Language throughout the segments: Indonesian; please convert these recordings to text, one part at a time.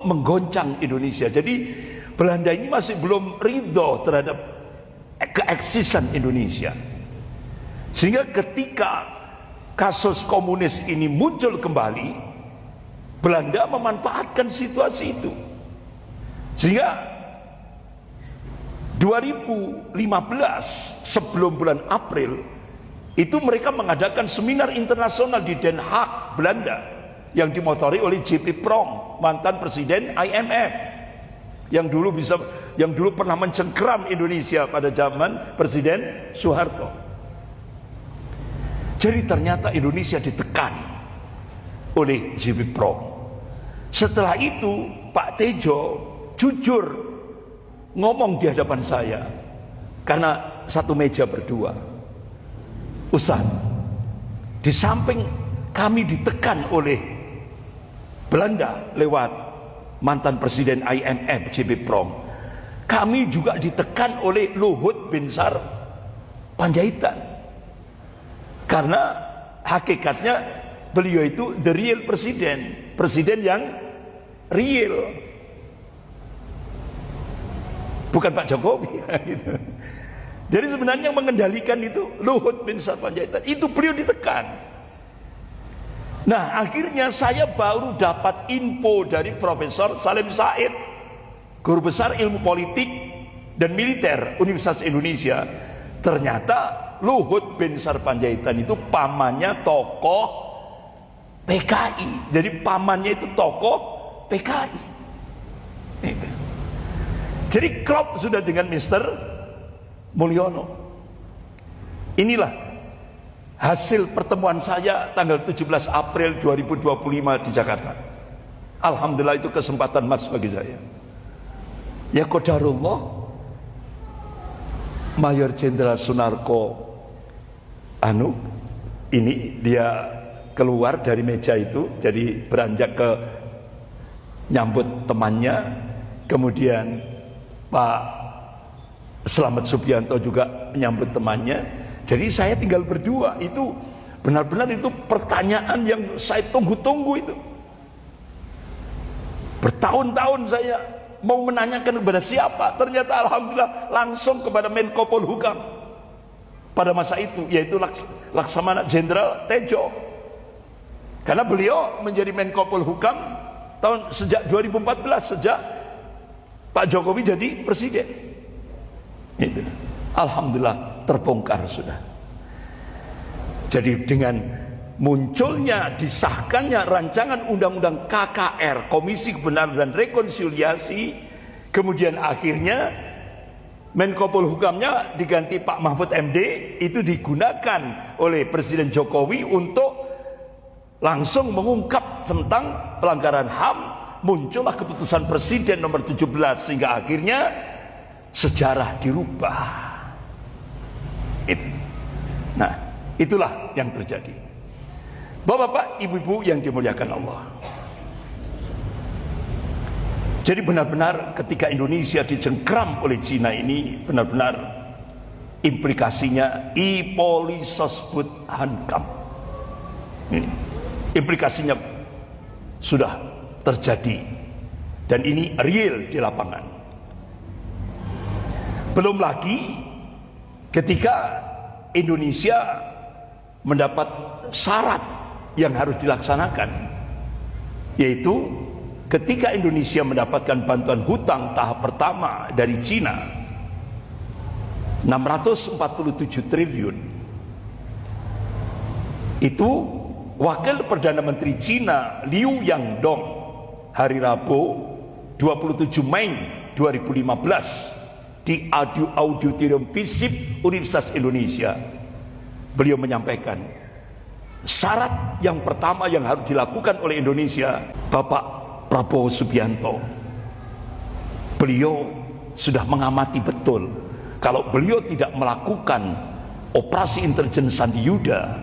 menggoncang Indonesia. Jadi Belanda ini masih belum ridho terhadap keeksisan Indonesia. Sehingga ketika kasus komunis ini muncul kembali, Belanda memanfaatkan situasi itu. Sehingga 2015 sebelum bulan April itu mereka mengadakan seminar internasional di Den Haag, Belanda, yang dimotori oleh J.P. Prom, mantan presiden IMF, yang dulu pernah mencengkeram Indonesia pada zaman Presiden Soeharto. Jadi ternyata Indonesia ditekan oleh J.P. Prom. Setelah itu Pak Tejo jujur ngomong di hadapan saya, karena satu meja berdua, Ustaz, di samping kami ditekan oleh Belanda lewat mantan presiden IMF J.P. Prom, kami juga ditekan oleh Luhut Binsar Panjaitan, karena hakikatnya beliau itu the real presiden yang real, bukan Pak Jokowi. Jadi sebenarnya yang mengendalikan itu Luhut Binsar Panjaitan, itu beliau ditekan. Nah, akhirnya saya baru dapat info dari Profesor Salim Said, guru besar ilmu politik dan militer Universitas Indonesia. Ternyata Luhut Binsar Panjaitan itu pamannya tokoh PKI. Jadi pamannya itu tokoh PKI. Jadi klop sudah dengan Mr. Mulyono. Inilah hasil pertemuan saya tanggal 17 April 2025 di Jakarta. Alhamdulillah, itu kesempatan emas bagi saya. Ya qadarullah, Mayor Jenderal Sunarko ini dia keluar dari meja itu, jadi beranjak ke nyambut temannya. Kemudian Pak Slamet Subianto juga menyambut temannya. Jadi saya tinggal berdua. Itu benar-benar itu pertanyaan yang saya tunggu-tunggu itu. Bertahun-tahun saya mau menanyakan kepada siapa. Ternyata alhamdulillah langsung kepada Menko Polhukam pada masa itu, yaitu Laksamana Jenderal Tejo. Karena beliau menjadi Menko Polhukam sejak 2014, sejak Pak Jokowi jadi presiden. Itu. Alhamdulillah terbongkar sudah. Jadi dengan munculnya, disahkannya rancangan undang-undang KKR, Komisi Kebenaran dan Rekonsiliasi, kemudian akhirnya Menko Polhukamnya diganti Pak Mahfud MD, itu digunakan oleh Presiden Jokowi untuk langsung mengungkap tentang pelanggaran HAM. Muncullah keputusan Presiden nomor 17, sehingga akhirnya sejarah dirubah. Nah, itulah yang terjadi. Bapak-bapak, ibu-ibu yang dimuliakan Allah. Jadi benar-benar ketika Indonesia dicengkram oleh Cina ini, benar-benar implikasinya ipolisosbud hankam. Ini implikasinya sudah terjadi, dan ini real di lapangan. Belum lagi ketika Indonesia mendapat syarat yang harus dilaksanakan, yaitu ketika Indonesia mendapatkan bantuan hutang tahap pertama dari Cina 647 triliun. Itu Wakil Perdana Menteri Cina Liu Yangdong hari Rabu 27 Mei 2015 di Auditorium FISIP Universitas Indonesia, beliau menyampaikan syarat yang pertama yang harus dilakukan oleh Indonesia, Bapak Prabowo Subianto, beliau sudah mengamati betul kalau beliau tidak melakukan operasi intelijen Sandi Yuda,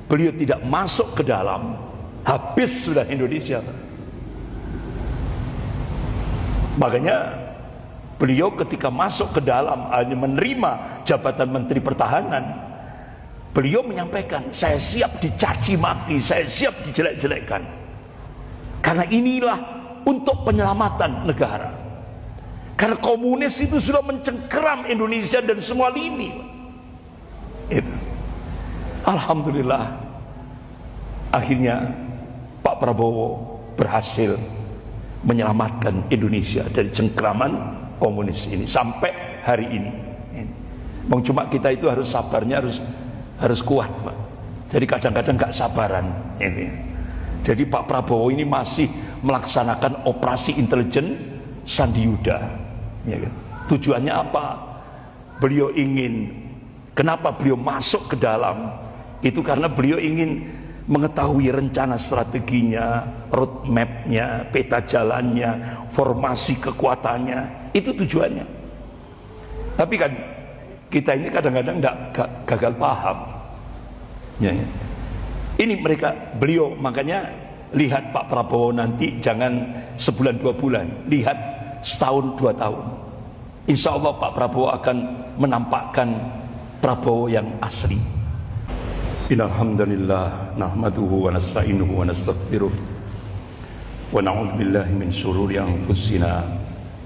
beliau tidak masuk ke dalam, habis sudah Indonesia. Makanya beliau ketika masuk ke dalam hanya menerima jabatan Menteri Pertahanan, beliau menyampaikan, saya siap dicaci maki, saya siap dijelek-jelekkan, karena inilah untuk penyelamatan negara. Karena komunis itu sudah mencengkeram Indonesia dan semua lini. Itu. Alhamdulillah, akhirnya Pak Prabowo berhasil menyelamatkan Indonesia dari cengkeraman komunis ini sampai hari ini. Cuma kita itu harus sabarnya harus kuat, Pak. Jadi kadang-kadang nggak sabaran ini. Jadi Pak Prabowo ini masih melaksanakan operasi intelijen Sandi Yuda. Ya kan? Tujuannya apa? Beliau ingin, kenapa beliau masuk ke dalam? Itu karena beliau ingin mengetahui rencana strateginya, roadmapnya, peta jalannya, formasi kekuatannya. Itu tujuannya. Tapi kan kita ini kadang-kadang gagal paham. Ya, ya. Ini beliau makanya lihat Pak Prabowo nanti jangan sebulan 2 bulan, lihat setahun 2 tahun. Insya Allah Pak Prabowo akan menampakkan Prabowo yang asli. Innalhamdulillah nahmaduhu wa nasta'inuhu wa nastaghfiruh wa na'udzu billahi min syururi anfusina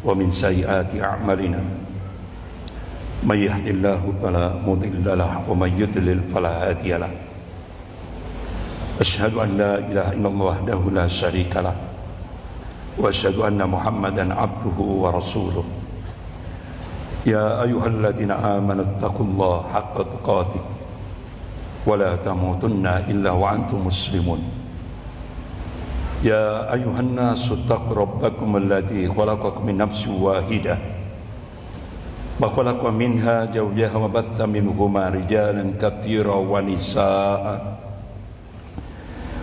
wa min sayyiati a'malina. May yahdihillahu fala mudilla lahu wa may yudlil fala hadiya lahu. Asyhadu an la ilaha illallah wahdahu la syarika lah wa asyhadu anna Muhammadan abduhu wa rasuluh. Ya ayyuhalladzina amanu taqullaha haqqa tuqatih wa la tamutunna illa wa antum muslimun. Ya ayyuhan nasu taqu rabbakum alladzi khalaqakum min nafsin wahidah wa khalaqa minha zawjaha wa batha minhuma rijalan katsiran wa nisaa'a.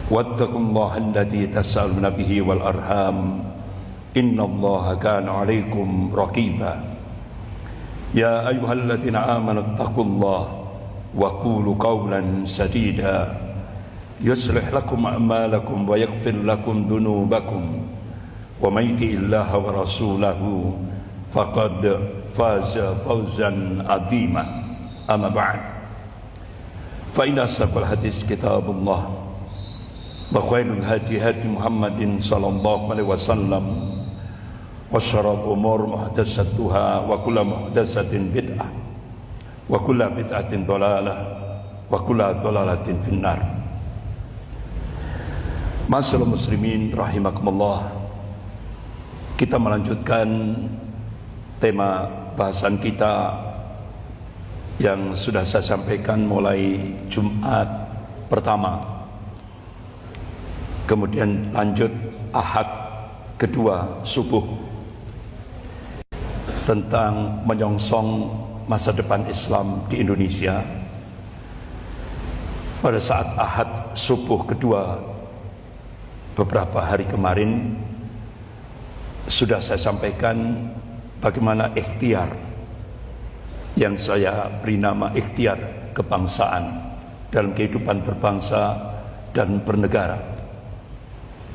Wattaqullaha alladzi tasaaluna bihi wal arham innallaha kana 'alaikum raqiba. Ya ayyuhalladzina amanu taqullaha wa qulu qawlan sadida yuslih lakum a'malakum wa yaghfir lakum dhunubakum wa may yuti'illaha wa rasulahu faqad faza fawzan 'azima. Amma ba'd. Fa inna asdaqal hadits kitabullah wa khairul hadi hadi Muhammadin sallallahu alaihi wasallam wa syarrul umur muhdatsatuha wa kullu muhdatsatin bid'ah wa kullu bid'atin dhalalah wa kullu dhalalatin finnar. Ma'asyiral muslimin rahimakumullah, kita melanjutkan tema bahasan kita yang sudah saya sampaikan mulai Jumat pertama, kemudian lanjut Ahad kedua subuh, tentang menyongsong masa depan Islam di Indonesia. Pada saat Ahad subuh kedua beberapa hari kemarin sudah saya sampaikan bagaimana ikhtiar yang saya beri nama ikhtiar kebangsaan dalam kehidupan berbangsa dan bernegara.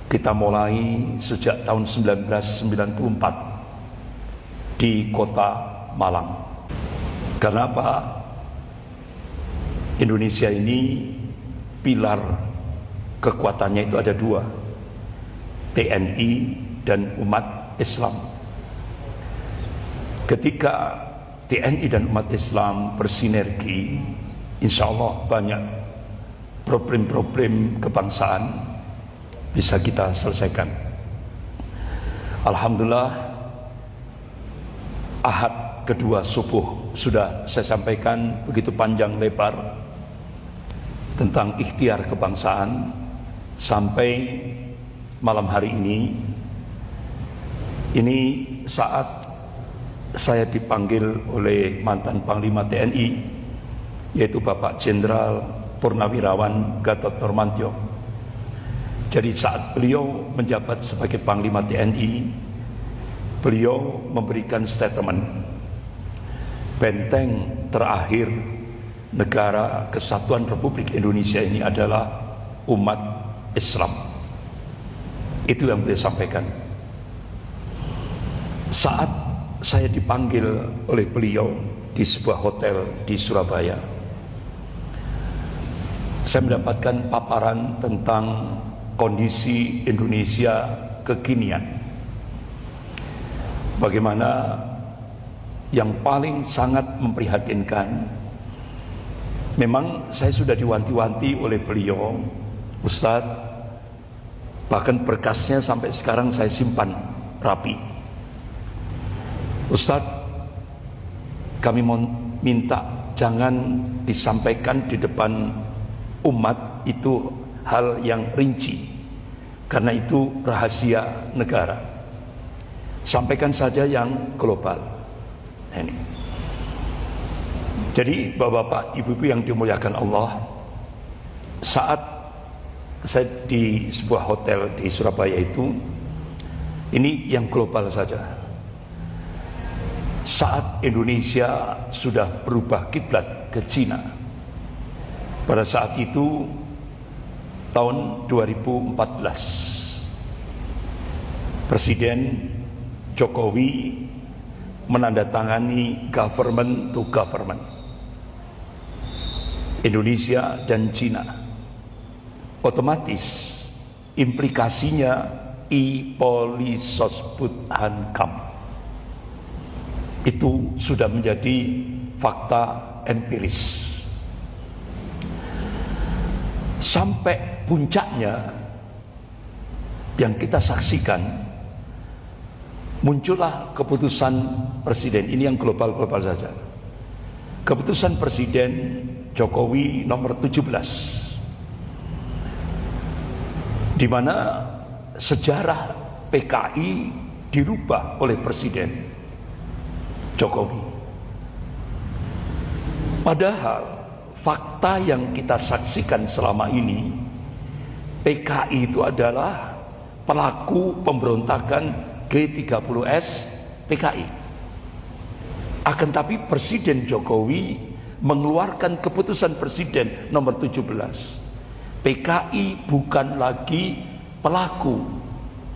Kita mulai sejak tahun 1994 di kota Malang. Karena apa? Indonesia ini pilar kekuatannya itu ada 2, TNI dan umat Islam. Ketika TNI dan umat Islam bersinergi, insya Allah banyak problem-problem kebangsaan bisa kita selesaikan. Alhamdulillah, Ahad kedua subuh sudah saya sampaikan begitu panjang lebar tentang ikhtiar kebangsaan. Sampai malam hari ini saat saya dipanggil oleh mantan Panglima TNI, yaitu Bapak Jenderal Purnawirawan Gatot Nurmantyo. Jadi saat beliau menjabat sebagai Panglima TNI, beliau memberikan statement, benteng terakhir negara kesatuan Republik Indonesia ini adalah umat Islam. Itu yang beliau sampaikan. Saat saya dipanggil oleh beliau di sebuah hotel di Surabaya, saya mendapatkan paparan tentang kondisi Indonesia kekinian. sebagaimana yang paling sangat memprihatinkan, memang saya sudah diwanti-wanti oleh beliau, Ustadz, bahkan berkasnya sampai sekarang saya simpan rapi. Ustadz, kami mau minta jangan disampaikan di depan umat itu hal yang rinci, karena itu rahasia negara. Sampaikan saja yang global. Ini. Jadi bapak-bapak, ibu-ibu yang dimuliakan Allah, saat saya di sebuah hotel di Surabaya itu, ini yang global saja. Saat Indonesia sudah berubah kiblat ke Cina, pada saat itu tahun 2014, Presiden Jokowi menandatangani government to government Indonesia dan Cina. Otomatis implikasinya I-Polisosbud Hankam itu sudah menjadi fakta empiris. Sampai puncaknya yang kita saksikan, muncullah keputusan presiden, ini yang global-global saja. Keputusan Presiden Jokowi nomor 17, di mana sejarah PKI dirubah oleh Presiden Jokowi. Padahal fakta yang kita saksikan selama ini, PKI itu adalah pelaku pemberontakan G30S PKI. Akan tapi Presiden Jokowi mengeluarkan keputusan Presiden nomor 17. PKI bukan lagi pelaku